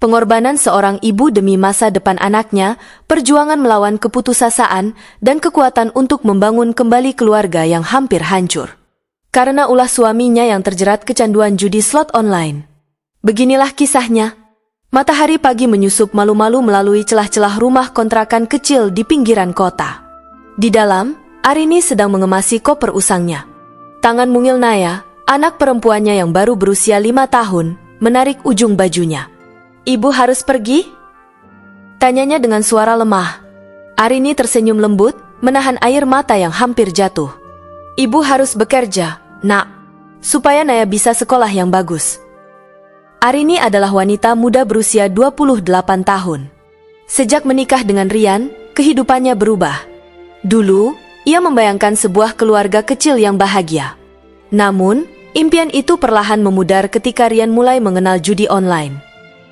Pengorbanan seorang ibu demi masa depan anaknya, perjuangan melawan keputusasaan, dan kekuatan untuk membangun kembali keluarga yang hampir hancur. Karena ulah suaminya yang terjerat kecanduan judi slot online. Beginilah kisahnya. Matahari pagi menyusup malu-malu melalui celah-celah rumah kontrakan kecil di pinggiran kota. Di dalam, Arini sedang mengemasi koper usangnya. Tangan mungil Naya, anak perempuannya yang baru berusia 5 tahun, menarik ujung bajunya. "Ibu harus pergi?" tanyanya dengan suara lemah. Arini tersenyum lembut, menahan air mata yang hampir jatuh. "Ibu harus bekerja, Nak, supaya Naya bisa sekolah yang bagus." Arini adalah wanita muda berusia 28 tahun. Sejak menikah dengan Rian, kehidupannya berubah. Dulu, ia membayangkan sebuah keluarga kecil yang bahagia. Namun, impian itu perlahan memudar ketika Rian mulai mengenal judi online.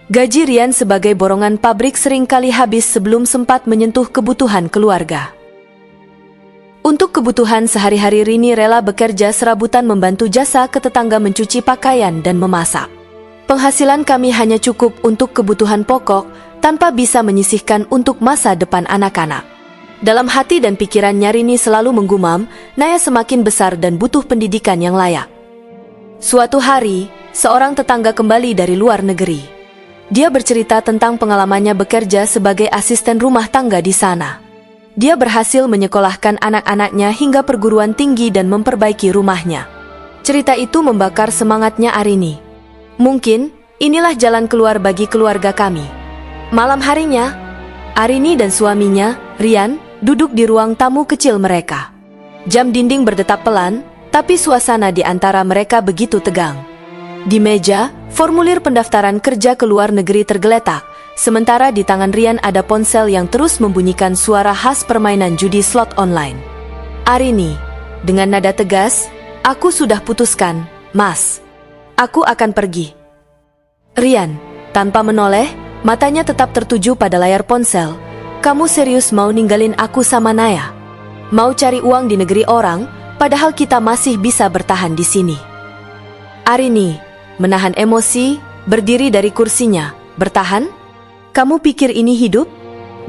Gaji Rian sebagai borongan pabrik seringkali habis sebelum sempat menyentuh kebutuhan keluarga. Untuk kebutuhan sehari-hari Rini rela bekerja serabutan membantu jasa ke tetangga mencuci pakaian dan memasak. "Penghasilan kami hanya cukup untuk kebutuhan pokok, tanpa bisa menyisihkan untuk masa depan anak-anak." Dalam hati dan pikirannya Rini selalu menggumam, Naya semakin besar dan butuh pendidikan yang layak. Suatu hari, seorang tetangga kembali dari luar negeri. Dia bercerita tentang pengalamannya bekerja sebagai asisten rumah tangga di sana. Dia berhasil menyekolahkan anak-anaknya hingga perguruan tinggi dan memperbaiki rumahnya. Cerita itu membakar semangatnya Arini. "Mungkin, inilah jalan keluar bagi keluarga kami." Malam harinya, Arini dan suaminya, Rian, duduk di ruang tamu kecil mereka. Jam dinding berdetak pelan, tapi suasana di antara mereka begitu tegang. Di meja, formulir pendaftaran kerja ke luar negeri tergeletak, sementara di tangan Rian ada ponsel yang terus membunyikan suara khas permainan judi slot online. "Arini," dengan nada tegas, "aku sudah putuskan, Mas. Aku akan pergi." Rian, tanpa menoleh, matanya tetap tertuju pada layar ponsel. "Kamu serius mau ninggalin aku sama Naya? Mau cari uang di negeri orang, padahal kita masih bisa bertahan di sini?" Arini menahan emosi, berdiri dari kursinya. "Bertahan? Kamu pikir ini hidup?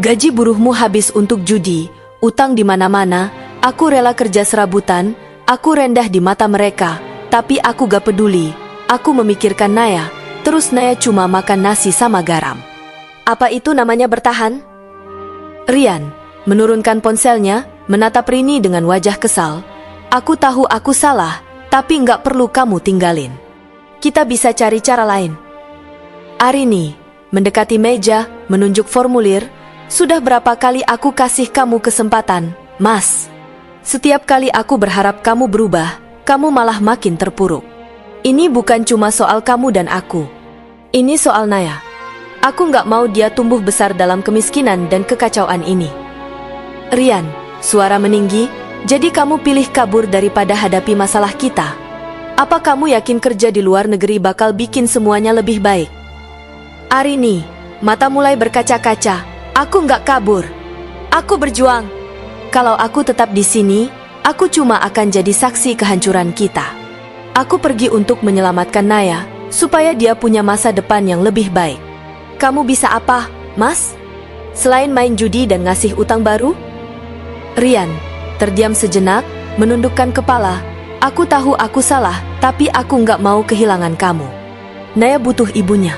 Gaji buruhmu habis untuk judi, utang di mana-mana, aku rela kerja serabutan, aku rendah di mata mereka, tapi aku gak peduli. Aku memikirkan Naya, terus Naya cuma makan nasi sama garam. Apa itu namanya bertahan?" Rian menurunkan ponselnya, menatap Rini dengan wajah kesal. "Aku tahu aku salah, tapi gak perlu kamu tinggalin. Kita bisa cari cara lain." Arini mendekati meja, menunjuk formulir. "Sudah berapa kali aku kasih kamu kesempatan, Mas? Setiap kali aku berharap kamu berubah, kamu malah makin terpuruk. Ini bukan cuma soal kamu dan aku. Ini soal Naya. Aku nggak mau dia tumbuh besar dalam kemiskinan dan kekacauan ini." Rian, suara meninggi, "Jadi kamu pilih kabur daripada hadapi masalah kita? Apa kamu yakin kerja di luar negeri bakal bikin semuanya lebih baik?" Arini, mata mulai berkaca-kaca. "Aku nggak kabur. Aku berjuang. Kalau aku tetap di sini, aku cuma akan jadi saksi kehancuran kita. Aku pergi untuk menyelamatkan Naya, supaya dia punya masa depan yang lebih baik. Kamu bisa apa, Mas? Selain main judi dan ngasih utang baru?" Rian terdiam sejenak, menundukkan kepala. "Aku tahu aku salah, tapi aku nggak mau kehilangan kamu. Naya butuh ibunya."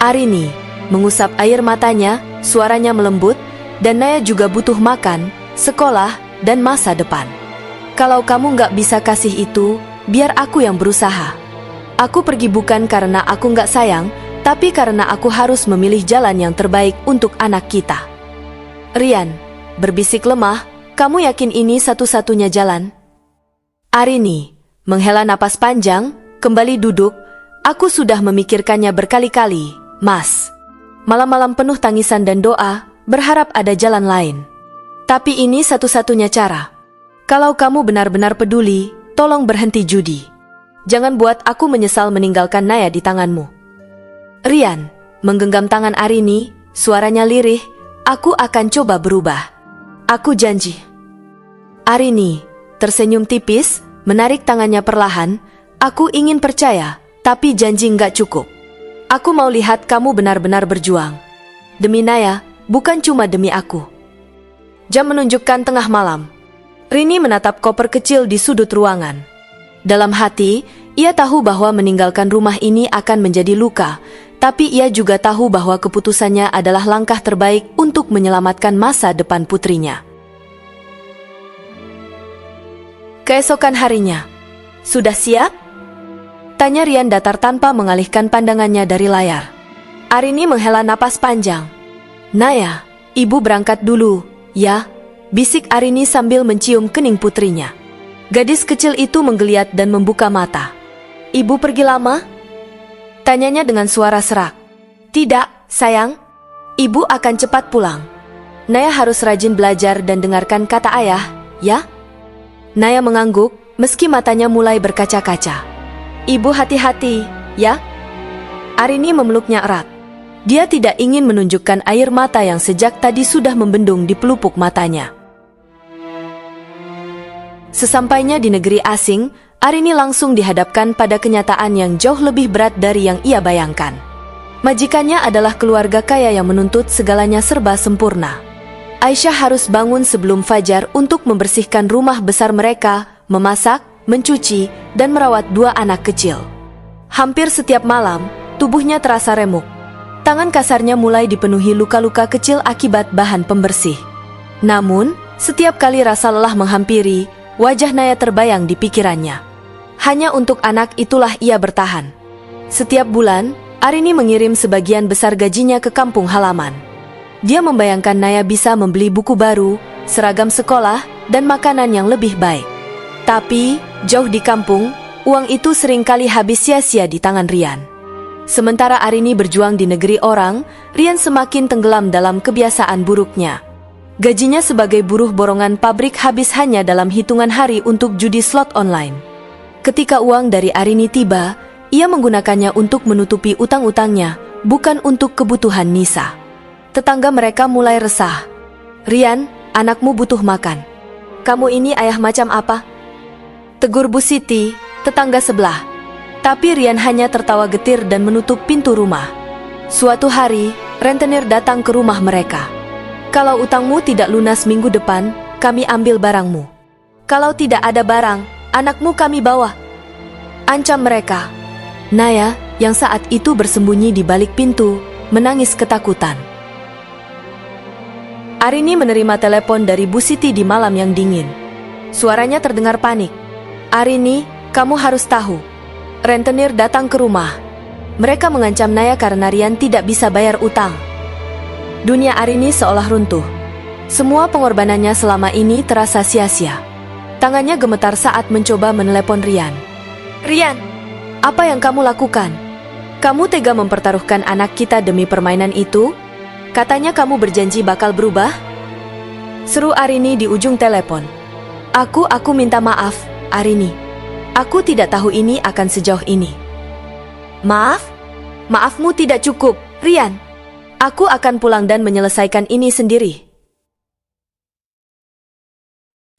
Arini mengusap air matanya, suaranya melembut, "Dan Naya juga butuh makan, sekolah, dan masa depan. Kalau kamu nggak bisa kasih itu, biar aku yang berusaha. Aku pergi bukan karena aku nggak sayang, tapi karena aku harus memilih jalan yang terbaik untuk anak kita." Rian berbisik lemah, "Kamu yakin ini satu-satunya jalan?" Arini menghela napas panjang, kembali duduk. "Aku sudah memikirkannya berkali-kali, Mas. Malam-malam penuh tangisan dan doa, berharap ada jalan lain. Tapi ini satu-satunya cara. Kalau kamu benar-benar peduli, tolong berhenti judi. Jangan buat aku menyesal meninggalkan Naya di tanganmu." Rian menggenggam tangan Arini, suaranya lirih, "Aku akan coba berubah. Aku janji." Arini tersenyum tipis, menarik tangannya perlahan. "Aku ingin percaya, tapi janji nggak cukup. Aku mau lihat kamu benar-benar berjuang. Demi Naya, bukan cuma demi aku. Jam menunjukkan tengah malam. Rini menatap koper kecil di sudut ruangan. Dalam hati, ia tahu bahwa meninggalkan rumah ini akan menjadi luka, tapi ia juga tahu bahwa keputusannya adalah langkah terbaik untuk menyelamatkan masa depan putrinya. Keesokan harinya, "Sudah siap?" tanya Rian datar tanpa mengalihkan pandangannya dari layar. Arini menghela napas panjang. "Naya, ibu berangkat dulu, ya," bisik Arini sambil mencium kening putrinya. Gadis kecil itu menggeliat dan membuka mata. "Ibu pergi lama?" tanyanya dengan suara serak. "Tidak, sayang. Ibu akan cepat pulang. Naya harus rajin belajar dan dengarkan kata ayah, ya?" Naya mengangguk, meski matanya mulai berkaca-kaca. "Ibu hati-hati, ya?" Arini memeluknya erat. Dia tidak ingin menunjukkan air mata yang sejak tadi sudah membendung di pelupuk matanya. Sesampainya di negeri asing, Arini langsung dihadapkan pada kenyataan yang jauh lebih berat dari yang ia bayangkan. Majikannya adalah keluarga kaya yang menuntut segalanya serba sempurna. Aisyah harus bangun sebelum fajar untuk membersihkan rumah besar mereka, memasak, mencuci, dan merawat 2 anak kecil. Hampir setiap malam, tubuhnya terasa remuk. Tangan kasarnya mulai dipenuhi luka-luka kecil akibat bahan pembersih. Namun, setiap kali rasa lelah menghampiri, wajah Naya terbayang di pikirannya. Hanya untuk anak itulah ia bertahan. Setiap bulan, Arini mengirim sebagian besar gajinya ke kampung halaman. Dia membayangkan Naya bisa membeli buku baru, seragam sekolah, dan makanan yang lebih baik. Tapi, jauh di kampung, uang itu seringkali habis sia-sia di tangan Rian. Sementara Arini berjuang di negeri orang, Rian semakin tenggelam dalam kebiasaan buruknya. Gajinya sebagai buruh borongan pabrik habis hanya dalam hitungan hari untuk judi slot online. Ketika uang dari Arini tiba, ia menggunakannya untuk menutupi utang-utangnya, bukan untuk kebutuhan Nisa. Tetangga mereka mulai resah. "Rian, anakmu butuh makan. Kamu ini ayah macam apa?" tegur Bu Siti, tetangga sebelah. Tapi Rian hanya tertawa getir dan menutup pintu rumah. Suatu hari, rentenir datang ke rumah mereka. "Kalau utangmu tidak lunas minggu depan, kami ambil barangmu. Kalau tidak ada barang, anakmu kami bawa," ancam mereka. Naya, yang saat itu bersembunyi di balik pintu, menangis ketakutan. Arini menerima telepon dari Bu Siti di malam yang dingin. Suaranya terdengar panik. "Arini, kamu harus tahu. Rentenir datang ke rumah. Mereka mengancam Naya karena Rian tidak bisa bayar utang." Dunia Arini seolah runtuh. Semua pengorbanannya selama ini terasa sia-sia. Tangannya gemetar saat mencoba menelepon Rian. "Rian, apa yang kamu lakukan? Kamu tega mempertaruhkan anak kita demi permainan itu? Katanya kamu berjanji bakal berubah?" seru Arini di ujung telepon. Aku minta maaf, Arini. Aku tidak tahu ini akan sejauh ini." "Maaf? Maafmu tidak cukup, Rian. Aku akan pulang dan menyelesaikan ini sendiri."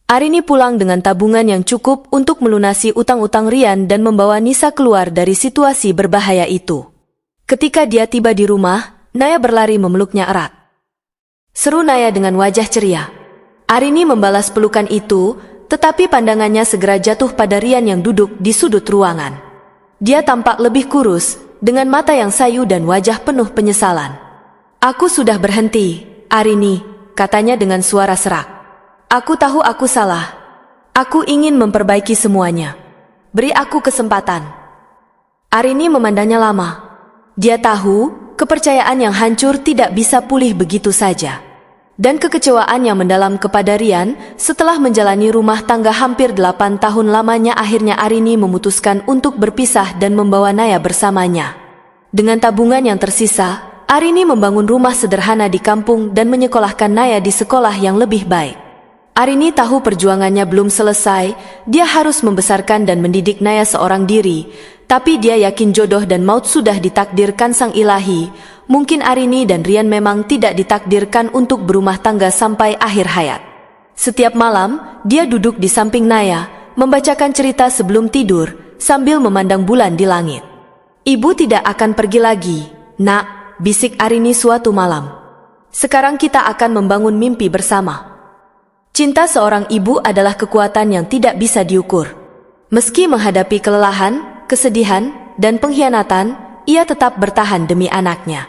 Arini pulang dengan tabungan yang cukup untuk melunasi utang-utang Rian dan membawa Nisa keluar dari situasi berbahaya itu. Ketika dia tiba di rumah, Naya berlari memeluknya erat. Seru Naya dengan wajah ceria. Arini membalas pelukan itu, tetapi pandangannya segera jatuh pada Rian yang duduk di sudut ruangan. Dia tampak lebih kurus, dengan mata yang sayu dan wajah penuh penyesalan. "Aku sudah berhenti, Arini," katanya dengan suara serak. "Aku tahu aku salah. Aku ingin memperbaiki semuanya. Beri aku kesempatan." Arini memandangnya lama. Dia tahu kepercayaan yang hancur tidak bisa pulih begitu saja. Dan kekecewaan yang mendalam kepada Rian setelah menjalani rumah tangga hampir 8 tahun lamanya, akhirnya Arini memutuskan untuk berpisah dan membawa Naya bersamanya. Dengan tabungan yang tersisa, Arini membangun rumah sederhana di kampung dan menyekolahkan Naya di sekolah yang lebih baik. Arini tahu perjuangannya belum selesai, dia harus membesarkan dan mendidik Naya seorang diri, tapi dia yakin jodoh dan maut sudah ditakdirkan Sang Ilahi. Mungkin Arini dan Rian memang tidak ditakdirkan untuk berumah tangga sampai akhir hayat. Setiap malam, dia duduk di samping Naya, membacakan cerita sebelum tidur, sambil memandang bulan di langit. Ibu tidak akan pergi lagi, nak, bisik Arini suatu malam. Sekarang kita akan membangun mimpi bersama. Cinta seorang ibu adalah kekuatan yang tidak bisa diukur. Meski menghadapi kelelahan, kesedihan, dan pengkhianatan, ia tetap bertahan demi anaknya.